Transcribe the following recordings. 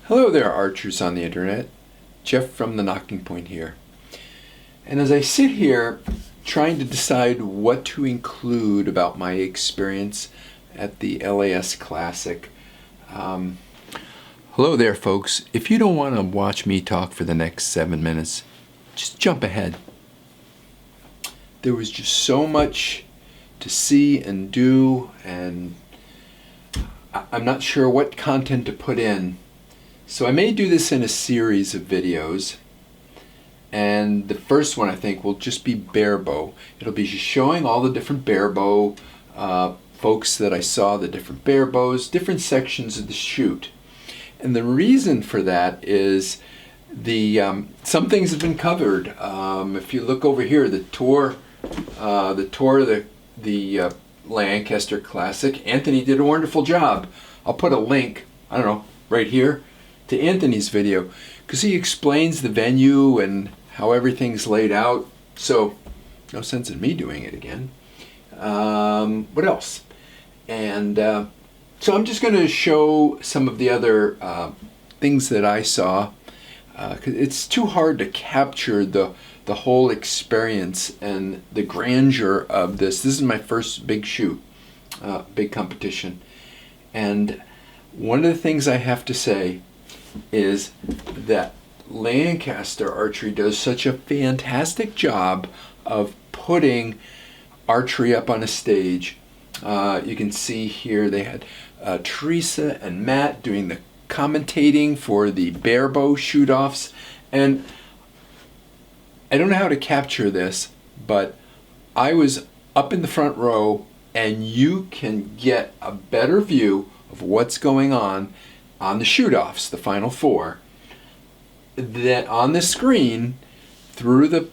Hello there, archers on the internet. Jeff from the Nocking Point here. And as I sit here trying to decide what to include about my experience at the LAS Classic, hello there, folks. If you don't want to watch me talk for the next 7 minutes, just jump ahead. There was just so much to see and do, and I'm not sure what content to put in. So I may do this in a series of videos, and the first one I think will just be Barebow. It'll be just showing all the different Barebow folks that I saw, the different Barebows, different sections of the shoot. And the reason for that is some things have been covered. If you look over here, the tour of the Lancaster Classic, Anthony did a wonderful job. I'll put a link, I don't know, right here to Anthony's video, because he explains the venue and how everything's laid out. So no sense in me doing it again. What else? And so I'm just going to show some of the other things that I saw, because it's too hard to capture the whole experience and the grandeur of this. This is my first big shoot, big competition. And one of the things I have to say is that Lancaster Archery does such a fantastic job of putting archery up on a stage. You can see here they had Teresa and Matt doing the commentating for the Barebow shoot-offs, and I don't know how to capture this, but I was up in the front row, and you can get a better view of what's going on the shoot-offs, the final four, that on the screen through the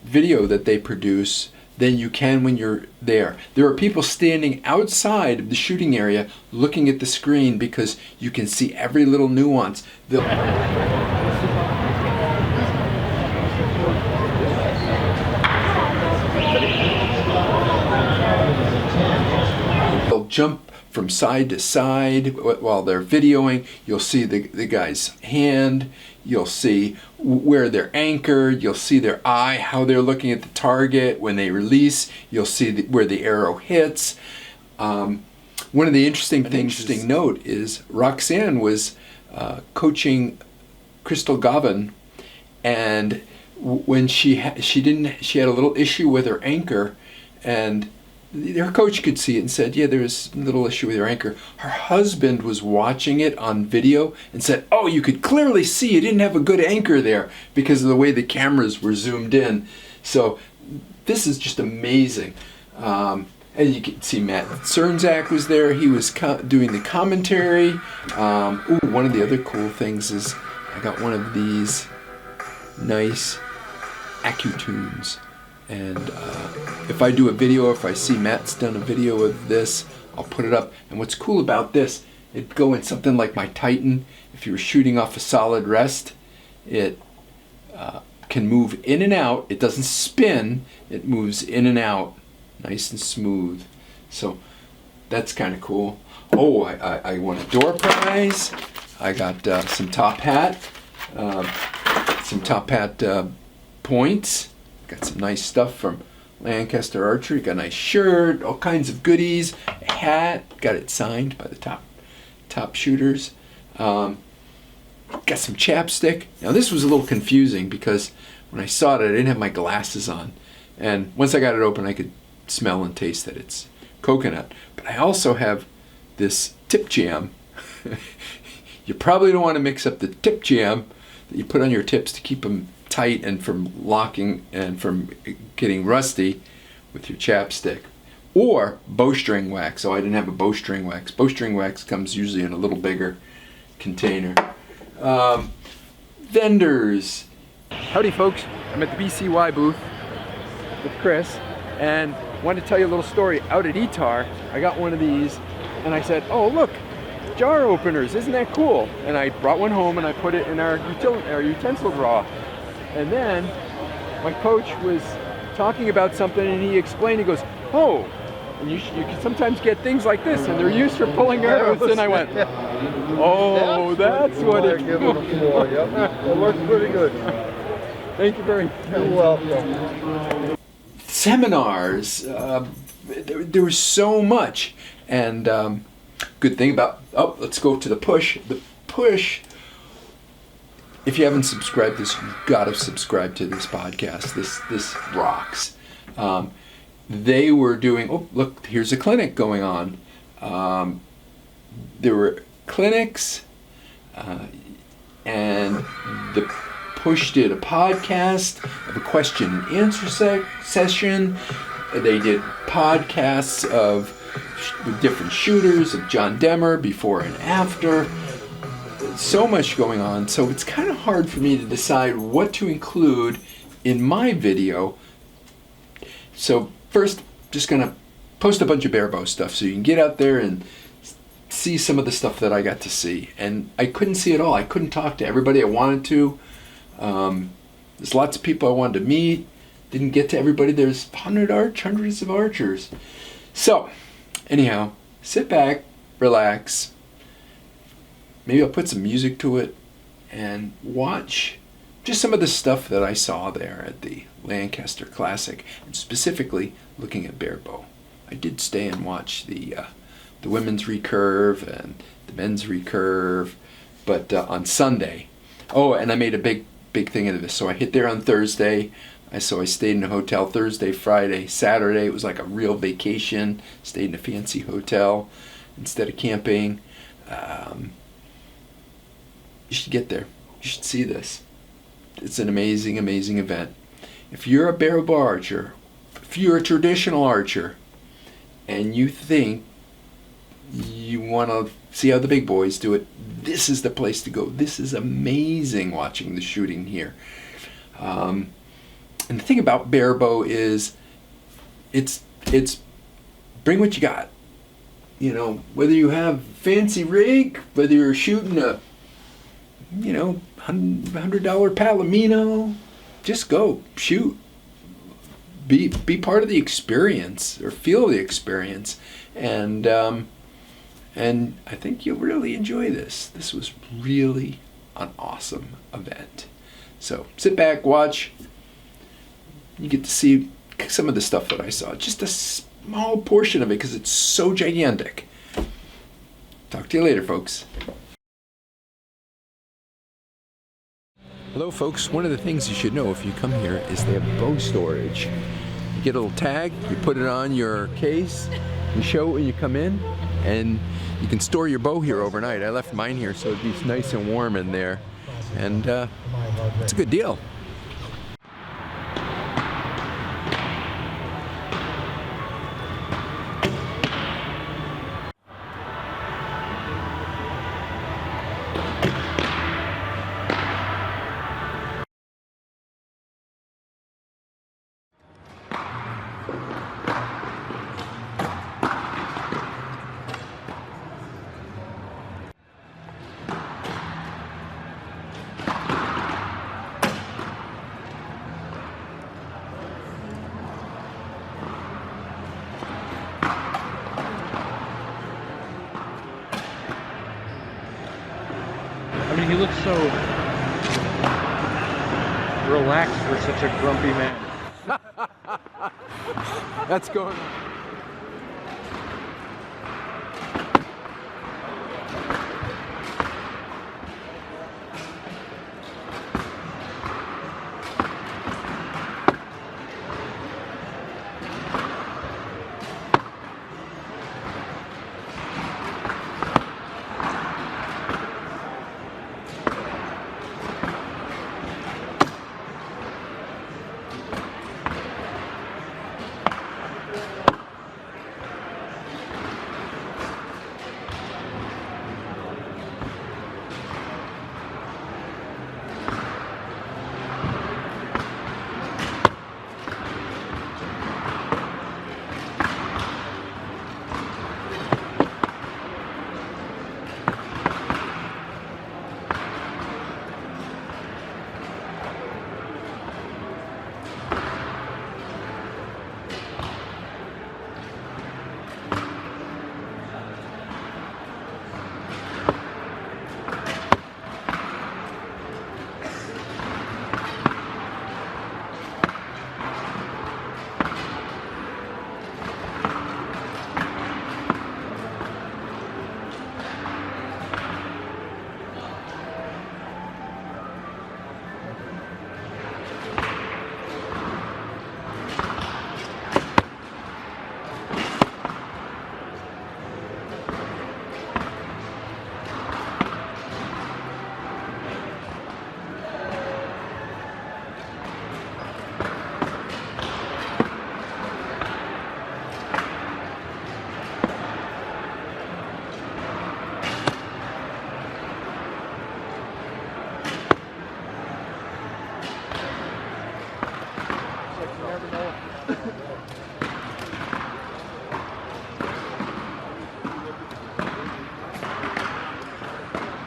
video that they produce than you can when you're there. There are people standing outside of the shooting area looking at the screen because you can see every little nuance. They'll jump from side to side while they're videoing. You'll see the guy's hand, you'll see where they're anchored, you'll see their eye, how they're looking at the target. When they release, you'll see where the arrow hits. One of the interesting note is Roxanne was coaching Crystal Govan, and when she had a little issue with her anchor, and her coach could see it and said, yeah, there was a little issue with your anchor. Her husband was watching it on video and said, oh, you could clearly see you didn't have a good anchor there because of the way the cameras were zoomed in. So this is just amazing. And you can see Matt Cernzak was there. He was doing the commentary. One of the other cool things is I got one of these nice AccuTunes. And if I do a video, if I see Matt's done a video of this, I'll put it up. And what's cool about this, it'd go in something like my Titan. If you were shooting off a solid rest, it can move in and out. It doesn't spin, it moves in and out, nice and smooth. So that's kind of cool. Oh, I won a door prize. I got some top hat points. Got some nice stuff from Lancaster Archery. Got a nice shirt, all kinds of goodies, a hat. Got it signed by the top shooters. Got some chapstick. Now this was a little confusing because when I saw it, I didn't have my glasses on, and once I got it open, I could smell and taste that it's coconut. But I also have this tip jam. You probably don't want to mix up the tip jam that you put on your tips to keep them tight and from locking and from getting rusty with your chapstick, or bowstring wax. So I didn't have a bowstring wax. Bowstring wax comes usually in a little bigger container. Vendors. Howdy folks, I'm at the BCY booth with Chris, and wanted to tell you a little story. Out at ETAR, I got one of these, and I said, oh look, jar openers, isn't that cool? And I brought one home and I put it in our utensil drawer. And then my coach was talking about something and he explained, he goes, oh, And you can sometimes get things like this, and they're used for pulling arrows. And I went, oh, that's what it is. It works pretty good. Thank you very much. You're welcome. Seminars, there was so much. And good thing about, let's go to the push. The push, if you haven't subscribed to this, you've got to subscribe to this podcast. This rocks. They were doing, oh, look, here's a clinic going on. There were clinics, and the Push did a podcast of a question and answer session. They did podcasts with different shooters, of John Demmer before and after. So much going on, so it's kind of hard for me to decide what to include in my video. So first, just gonna post a bunch of Barebow stuff so you can get out there and see some of the stuff that I got to see. And I couldn't see it all. I couldn't talk to everybody I wanted to. There's lots of people I wanted to meet. Didn't get to everybody. There's hundreds of archers. So, anyhow, sit back, relax. Maybe I'll put some music to it and watch just some of the stuff that I saw there at the Lancaster Classic, and specifically looking at Barebow. I did stay and watch the women's recurve and the men's recurve, but on Sunday. Oh, and I made a big thing of this. So I hit there on Thursday. I stayed in a hotel Thursday, Friday, Saturday. It was like a real vacation. Stayed in a fancy hotel instead of camping. You should get there. You should see this. It's an amazing, amazing event. If you're a Barebow archer, if you're a traditional archer, and you think you want to see how the big boys do it, this is the place to go. This is amazing watching the shooting here. And the thing about Barebow is it's bring what you got. You know, whether you have fancy rig, whether you're shooting a $100 Palomino, just go shoot. Be part of the experience, or feel the experience, and I think you'll really enjoy this. This was really an awesome event. So sit back, watch. You get to see some of the stuff that I saw. Just a small portion of it because it's so gigantic. Talk to you later, folks. Hello, folks. One of the things you should know if you come here is they have bow storage. You get a little tag, you put it on your case, you show it when you come in, and you can store your bow here overnight. I left mine here so it'd be nice and warm in there, and it's a good deal. I mean, he looks so relaxed for such a grumpy man. That's going on.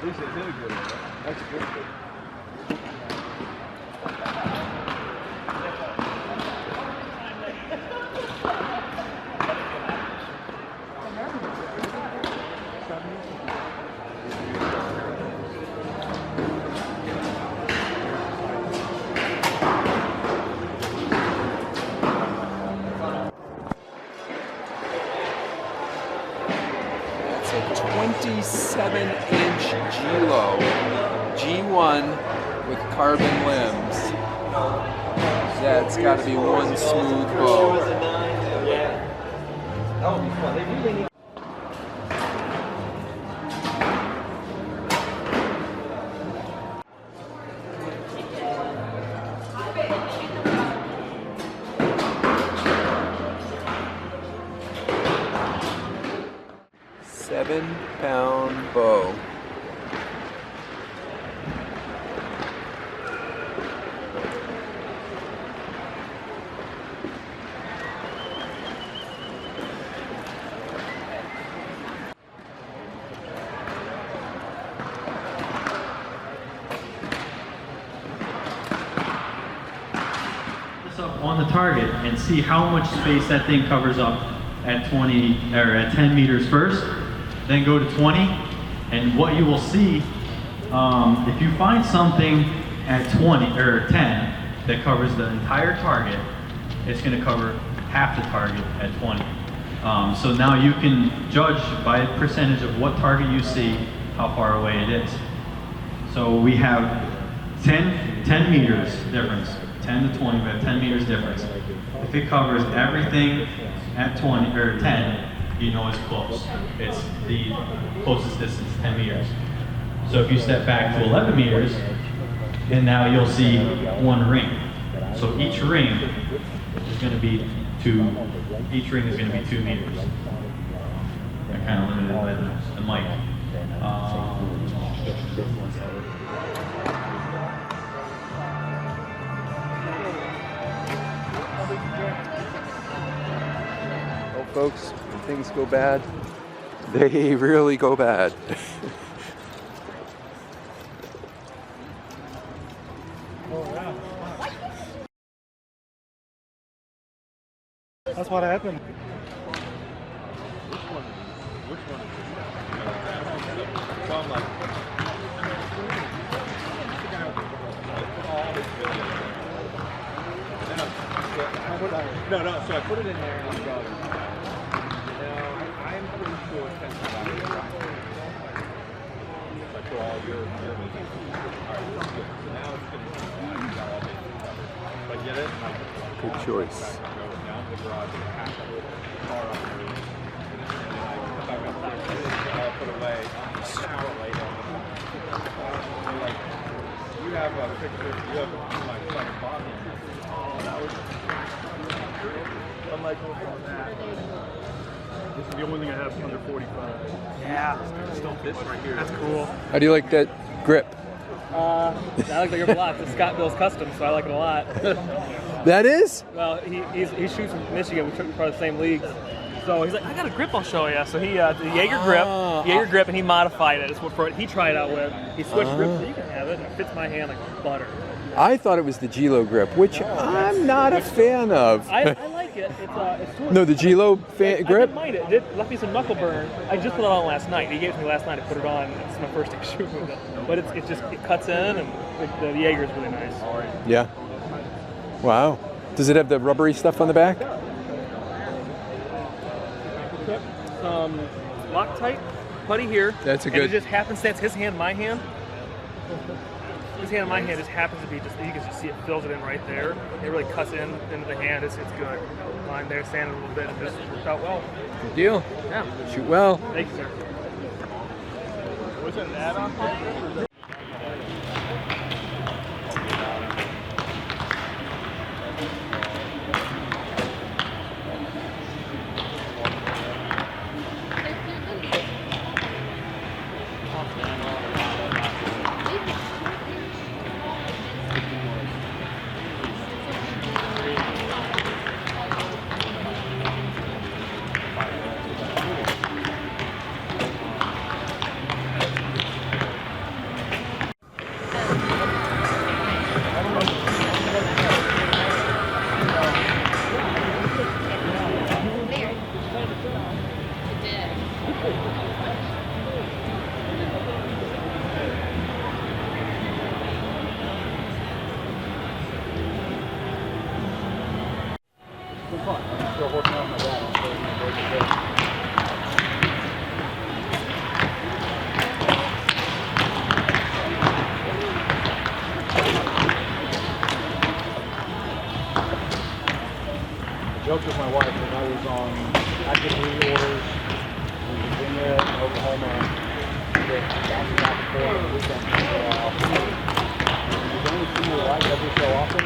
least they did a good one. That's a good thing. It's a 27-inch G-Low, G1 with carbon limbs. That's got to be one smooth bow. £7-pound bow. This up on the target and see how much space that thing covers up at 20 or at 10 meters first, then go to 20, and what you will see, if you find something at 20 or 10 that covers the entire target, it's going to cover half the target at 20. So now you can judge by a percentage of what target you see how far away it is. So we have 10 meters difference, 10 to 20, we have 10 meters difference. If it covers everything at 20 or 10, you know it's close. It's the closest distance, 10 meters. So if you step back to 11 meters, and now you'll see one ring. So each ring is going to be each ring is going to be 2 meters. They're kind of limited by the mic. Well, folks, when things go bad, they really go bad. That's what happened. Which one is it? So I'm like, no, so I put it in there and I'm going, I'm pretty sure it's I put all your music. Alright, good. So now it's going to got all this covered. If I get it, Good choice. go down to the garage and pack the car up the roof. And then I come back upstairs and it's all put away an hour later. Like, you have a picture, you have my second bottle. Oh, that was... I'm like, on that. This is the only thing I have under 45. Yeah. Still this right here. That's cool. How do you like that grip? I like the grip a lot. It's Scott Bill's custom, so I like it a lot. That is? Well, he shoots in Michigan. We took part of the same leagues. So he's like, I got a grip I'll show you. So he the Jaeger grip, and he modified it. It's what he tried out with. He switched grips, so you can have it. And it fits my hand like butter. I thought it was the G-Low grip, which I'm not a fan of. I like it. It's No, the G-Low I grip? didn't mind it. It left me some knuckle burn. I just put it on last night. He gave it to me last night. I put it on. It's my first day shooting with it. But it cuts in, and the Jaeger is really nice. Yeah. Wow. Does it have the rubbery stuff on the back? Some Loctite putty here. That's a and good- it just happens that's his hand, my hand. His hand and my hand just happens to be you can just see it fills it in right there. It really cuts into the hand. It's good. Line there, sand it a little bit, and just worked out well. Good deal. Yeah. Shoot well. Thank you, sir. Was it an add-on? on active duty orders in Virginia and Oklahoma. That bounces back and forth on the weekends for a while. You only see your light every so often.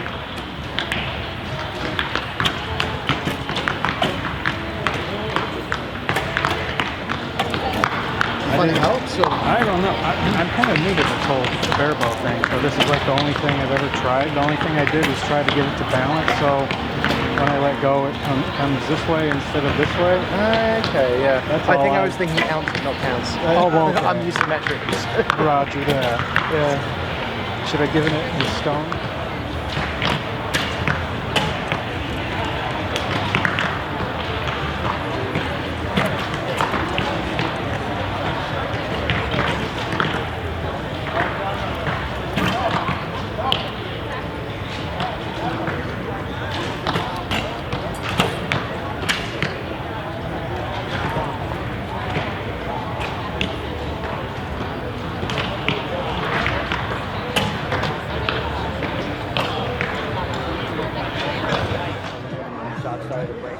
Fun helps. So I don't know. I'm kind of new to this whole Barebow thing, so this is like the only thing I've ever tried. The only thing I did was try to get it to balance, so when I let go, it comes this way instead of this way. okay, yeah. That's I all think I I- was thinking ounces, not pounds. Oh, well, okay. I'm used to metrics. Roger that. Yeah. Should I give it in stone? Shot started to break.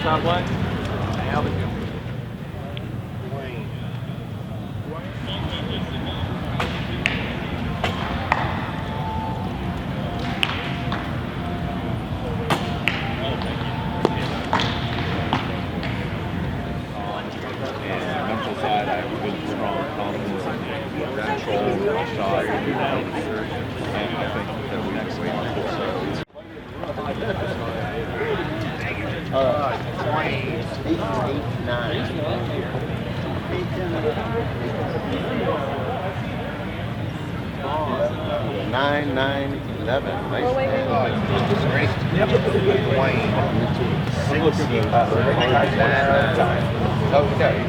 Sound black? Mental side, I have a good, strong confidence in the control, shot, and I think that we next week so. 8, 9. 9, 9, 11. Nice. Great. Okay.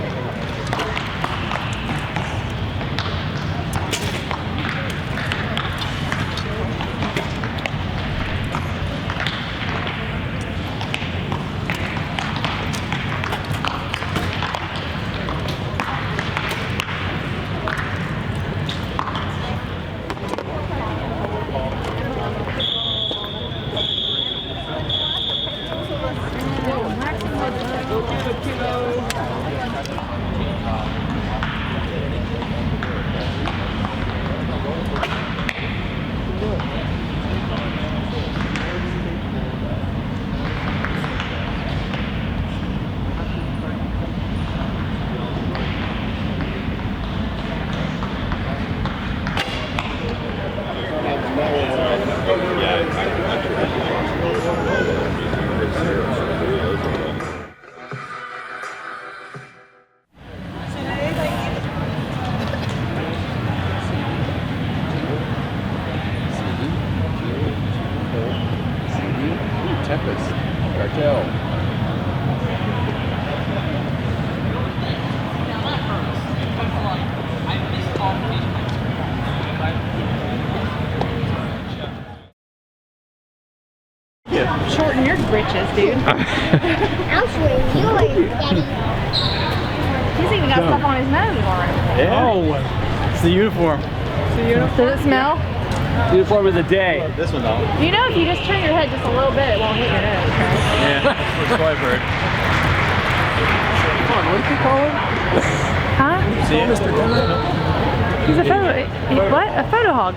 Tempest, Cartel. Shorten your britches, dude. Actually, you ain't Daddy. He's even got stuff on his nose already. Oh, it's the uniform. Does it smell? Uniform of the day. This one though. You know, if you just turn your head just a little bit, it won't hit your nose, right? Yeah, that's what I've heard. Huh? See it? He's a what? A photo hog.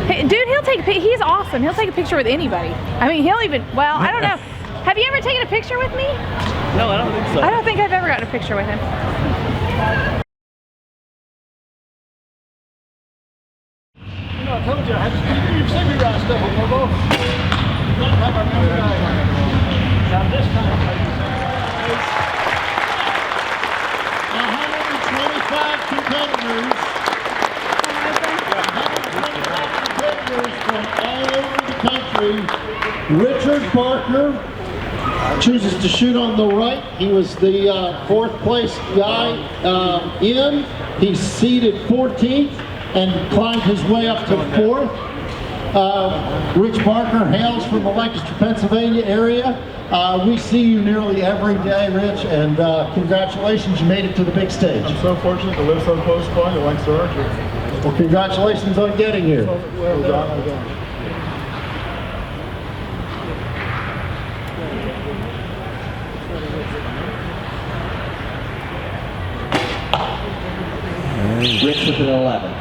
Hey, dude, he's awesome. He'll take a picture with anybody. I mean, he'll even, well, I don't know. Have you ever taken a picture with me? No, I don't think so. I don't think I've ever gotten a picture with him. You know, I told you, you've seen me ride stuff with Barebow. Not have our new guy. Now this time, 125 competitors. 125 competitors from all over the country. Richard Barker chooses to shoot on the right. He was the fourth place guy in. He's seated 14th and climbed his way up to 4th. Rich Barker hails from the Lancaster, Pennsylvania area. We see you nearly every day, Rich, and congratulations, you made it to the big stage. I'm so fortunate to live so close by to Lancaster Archery. Well, congratulations on getting here. Well done. Rich with an 11.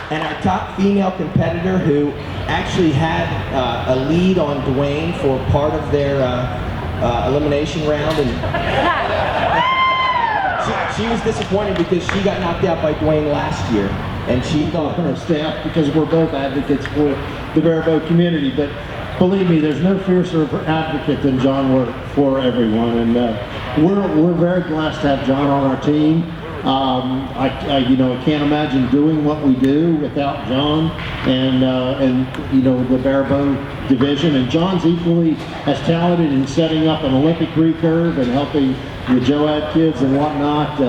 And our top female competitor, who actually had a lead on Dwayne for part of their elimination round, and she was disappointed because she got knocked out by Dwayne last year, and she thought Our staff, because we're both advocates for the Barebow community, but believe me, there's no fiercer advocate than John worked for everyone, and we're very blessed to have John on our team. I can't imagine doing what we do without John and the Barebow division. And John's equally as talented in setting up an Olympic recurve and helping the Joad kids and whatnot.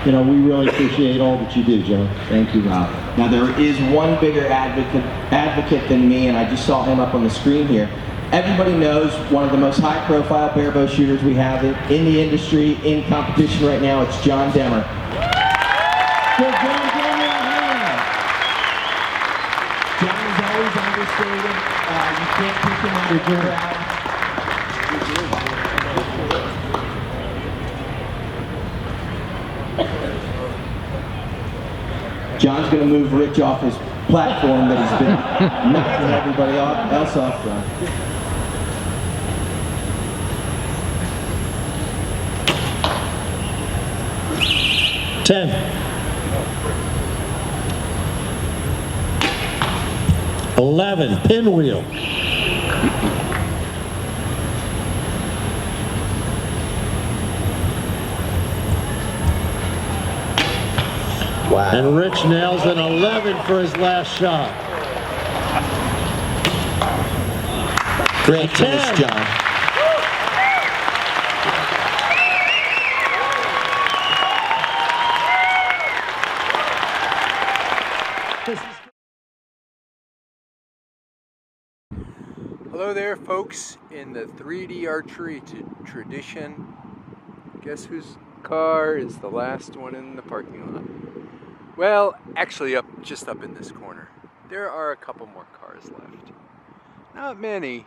We really appreciate all that you do, John. Thank you, Rob. Now there is one bigger advocate than me, and I just saw him up on the screen here. Everybody knows one of the most high-profile barebow shooters we have in the industry, in competition right now. It's John Demmer. John, John is always understated. You can't pick him out of the crowd. John's going to move Rich off his platform that he's been knocking everybody else off from. Ten. 11, pinwheel. Wow. And Rich nails an 11 for his last shot. Great finish, John. Hello there, folks, in the 3D archery tradition. Guess whose car is the last one in the parking lot? Well, actually just up in this corner. There are a couple more cars left. Not many,